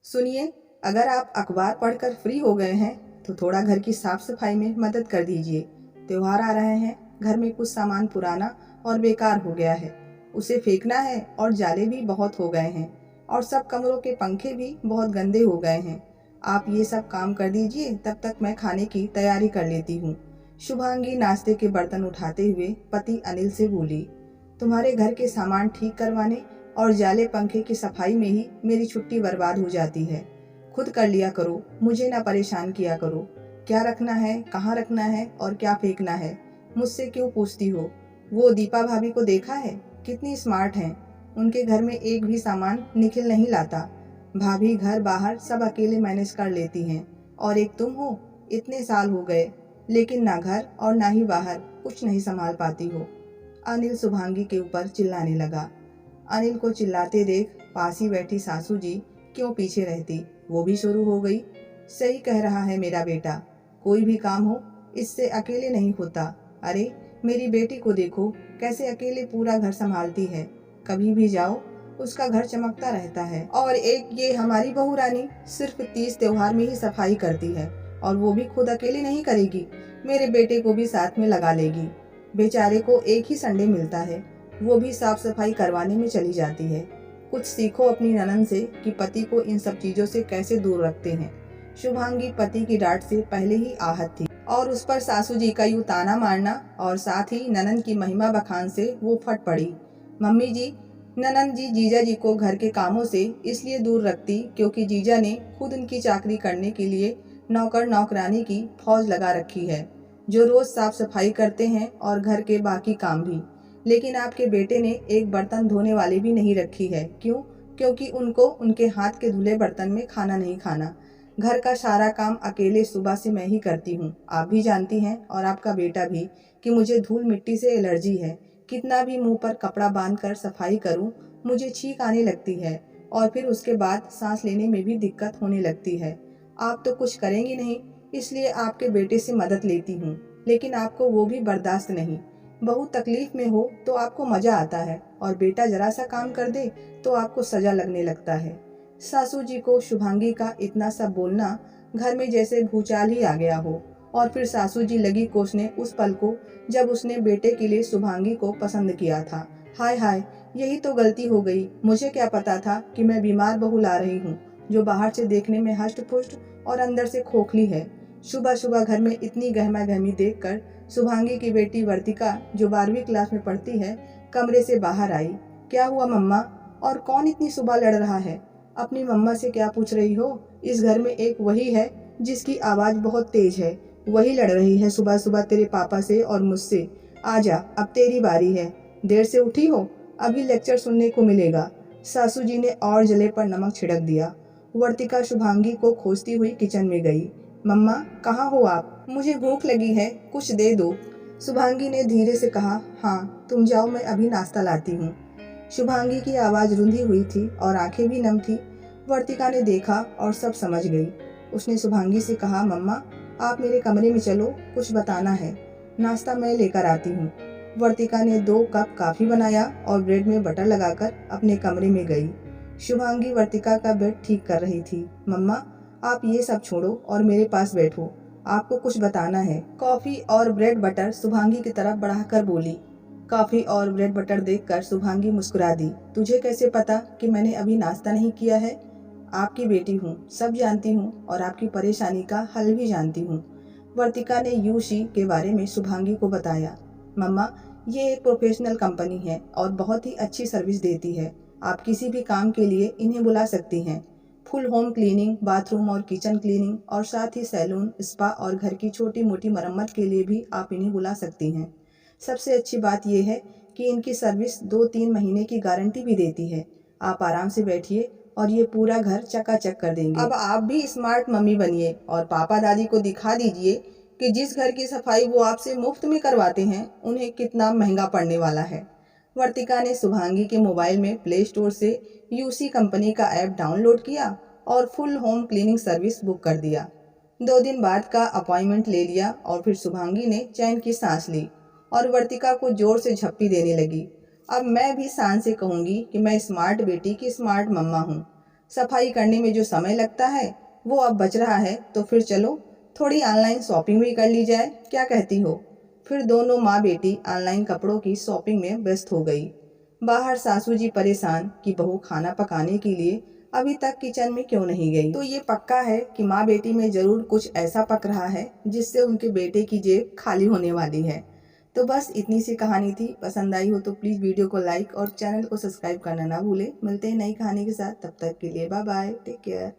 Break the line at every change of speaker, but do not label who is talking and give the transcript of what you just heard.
सुनिए, अगर आप अखबार पढ़कर फ्री हो गए हैं तो थोड़ा घर की साफ सफाई में मदद कर दीजिए। त्योहार आ रहे हैं, घर में कुछ सामान पुराना और बेकार हो गया है, उसे फेंकना है और जाले भी बहुत हो गए हैं और सब कमरों के पंखे भी बहुत गंदे हो गए हैं। आप ये सब काम कर दीजिए, तब तक मैं खाने की तैयारी कर लेती हूँ। शुभांगी नाश्ते के बर्तन उठाते हुए पति अनिल से बोली, तुम्हारे घर के सामान ठीक करवाने और जाले पंखे की सफाई में ही मेरी छुट्टी बर्बाद हो जाती है। खुद कर लिया करो, मुझे ना परेशान किया करो। क्या रखना है, कहाँ रखना है और क्या फेंकना है, मुझसे क्यों पूछती हो? वो दीपा भाभी को देखा है, कितनी स्मार्ट हैं। उनके घर में एक भी सामान निखिल नहीं लाता। भाभी घर बाहर सब अकेले मैनेज कर लेती हैं और एक तुम हो, इतने साल हो गए लेकिन ना घर और ना ही बाहर कुछ नहीं संभाल पाती हो। अनिल शुभांगी के ऊपर चिल्लाने लगा। अनिल को चिल्लाते देख पास ही बैठी सासू जी क्यों पीछे रहती, वो भी शुरू हो गई। सही कह रहा है मेरा बेटा, कोई भी काम हो इससे अकेले नहीं होता। अरे मेरी बेटी को देखो, कैसे अकेले पूरा घर संभालती है। कभी भी जाओ उसका घर चमकता रहता है। और एक ये हमारी बहू रानी सिर्फ 30 त्योहार में ही सफाई करती है और वो भी खुद अकेले नहीं करेगी, मेरे बेटे को भी साथ में लगा लेगी। बेचारे को एक ही संडे मिलता है, वो भी साफ सफाई करवाने में चली जाती है। कुछ सीखो अपनी ननद से कि पति को इन सब चीजों से कैसे दूर रखते हैं। शुभांगी पति की डांट से पहले ही आहत थी और उस पर सासू जी का यूं ताना मारना और साथ ही ननद की महिमा बखान से वो फट पड़ी। मम्मी जी, ननद जी जीजा जी को घर के कामों से इसलिए दूर रखती क्योंकि जीजा ने खुद उनकी चाकरी करने के लिए नौकर नौकरानी की फौज लगा रखी है, जो रोज साफ सफाई करते हैं और घर के बाकी काम भी। लेकिन आपके बेटे ने एक बर्तन धोने वाली भी नहीं रखी है। क्यों? क्योंकि उनको उनके हाथ के धुले बर्तन में खाना नहीं खाना। घर का सारा काम अकेले सुबह से मैं ही करती हूँ। आप भी जानती हैं और आपका बेटा भी कि मुझे धूल मिट्टी से एलर्जी है। कितना भी मुंह पर कपड़ा बांध कर सफाई करूँ, मुझे छींक आने लगती है और फिर उसके बाद सांस लेने में भी दिक्कत होने लगती है। आप तो कुछ करेंगी नहीं, इसलिए आपके बेटे से मदद लेती हूँ, लेकिन आपको वो भी बर्दाश्त नहीं। बहू तकलीफ में हो तो आपको मजा आता है और बेटा जरा सा काम कर दे तो आपको सजा लगने लगता है। सासू जी को शुभांगी का इतना सब बोलना घर में जैसे भूचाल ही आ गया हो और फिर सासू जी लगी कोसने उस पल को जब उसने बेटे के लिए शुभांगी को पसंद किया था। हाय हाय, यही तो गलती हो गई। मुझे क्या पता था कि मैं बीमार बहू ला रही हूँ, जो बाहर से देखने में हष्ट पुष्ट और अंदर से खोखली है। सुबह सुबह घर में इतनी गहमा गहमी देखकर शुभांगी की बेटी वर्तिका, जो 12वीं क्लास में पढ़ती है, कमरे से बाहर आई। क्या हुआ मम्मा? और कौन इतनी सुबह लड़ रहा है? अपनी मम्मा से क्या पूछ रही हो? इस घर में एक वही है जिसकी आवाज बहुत तेज है, वही लड़ रही है सुबह सुबह तेरे पापा से और मुझसे। आजा, अब तेरी बारी है। देर से उठी हो, अभी लेक्चर सुनने को मिलेगा। सासू जी ने और जले पर नमक छिड़क दिया। वर्तिका शुभांगी को खोजती हुई किचन में गई। मम्मा, कहाँ हो आप? मुझे भूख लगी है, कुछ दे दो। शुभांगी ने धीरे से कहा। हाँ तुम जाओ, मैं अभी नाश्ता लाती हूँ। शुभांगी की आवाज़ रुंधी हुई थी और आंखें भी नम थी। वर्तिका ने देखा और सब समझ गई। उसने शुभांगी से कहा, मम्मा आप मेरे कमरे में चलो, कुछ बताना है। नाश्ता मैं लेकर आती हूँ। वर्तिका ने 2 कप कॉफ़ी बनाया और ब्रेड में बटर लगाकर अपने कमरे में गई। शुभांगी वर्तिका का बेड ठीक कर रही थी। मम्मा आप ये सब छोड़ो और मेरे पास बैठो, आपको कुछ बताना है। कॉफ़ी और ब्रेड बटर शुभांगी की तरफ बढ़ाकर बोली। कॉफ़ी और ब्रेड बटर देखकर शुभांगी मुस्कुरा दी। तुझे कैसे पता कि मैंने अभी नाश्ता नहीं किया है? आपकी बेटी हूँ, सब जानती हूँ और आपकी परेशानी का हल भी जानती हूँ। वर्तिका ने यूशी के बारे में शुभांगी को बताया। मम्मा ये एक प्रोफेशनल कंपनी है और बहुत ही अच्छी सर्विस देती है। आप किसी भी काम के लिए इन्हें बुला सकती हैं। फुल होम क्लीनिंग, बाथरूम और किचन क्लीनिंग और साथ ही सैलून, स्पा और घर की छोटी मोटी मरम्मत के लिए भी आप इन्हें बुला सकती हैं। सबसे अच्छी बात यह है कि इनकी सर्विस 2-3 महीने की गारंटी भी देती है। आप आराम से बैठिए और ये पूरा घर चकाचक कर देंगे। अब आप भी स्मार्ट मम्मी बनिए और पापा दादी को दिखा दीजिए कि जिस घर की सफाई वो आपसे मुफ्त में करवाते हैं, उन्हें कितना महंगा पड़ने वाला है। वर्तिका ने शुभांगी के मोबाइल में प्ले स्टोर से यूसी कंपनी का ऐप डाउनलोड किया और full home cleaning service book कर दिया। 2 दिन बाद का अपॉइंटमेंट ले लिया और फिर शुभांगी ने चैन की सांस ली और वर्तिका को जोर से झप्पी देने लगी। अब मैं भी शान से कहूँगी कि मैं स्मार्ट बेटी की स्मार्ट मम्मा हूँ। सफाई करने में जो समय लगता है वो अब बच रहा है, तो फिर चलो थोड़ी ऑनलाइन शॉपिंग भी कर ली जाए, क्या कहती हो? फिर दोनों माँ बेटी ऑनलाइन कपड़ों की शॉपिंग में व्यस्त हो गई। बाहर सासू जी परेशान कि बहू खाना पकाने के लिए अभी तक किचन में क्यों नहीं गई। तो ये पक्का है कि माँ बेटी में जरूर कुछ ऐसा पक रहा है जिससे उनके बेटे की जेब खाली होने वाली है। तो बस इतनी सी कहानी थी। पसंद आई हो तो प्लीज़ वीडियो को लाइक और चैनल को सब्सक्राइब करना ना भूलें। मिलते हैं नई कहानी के साथ, तब तक के लिए बाय बाय, टेक केयर।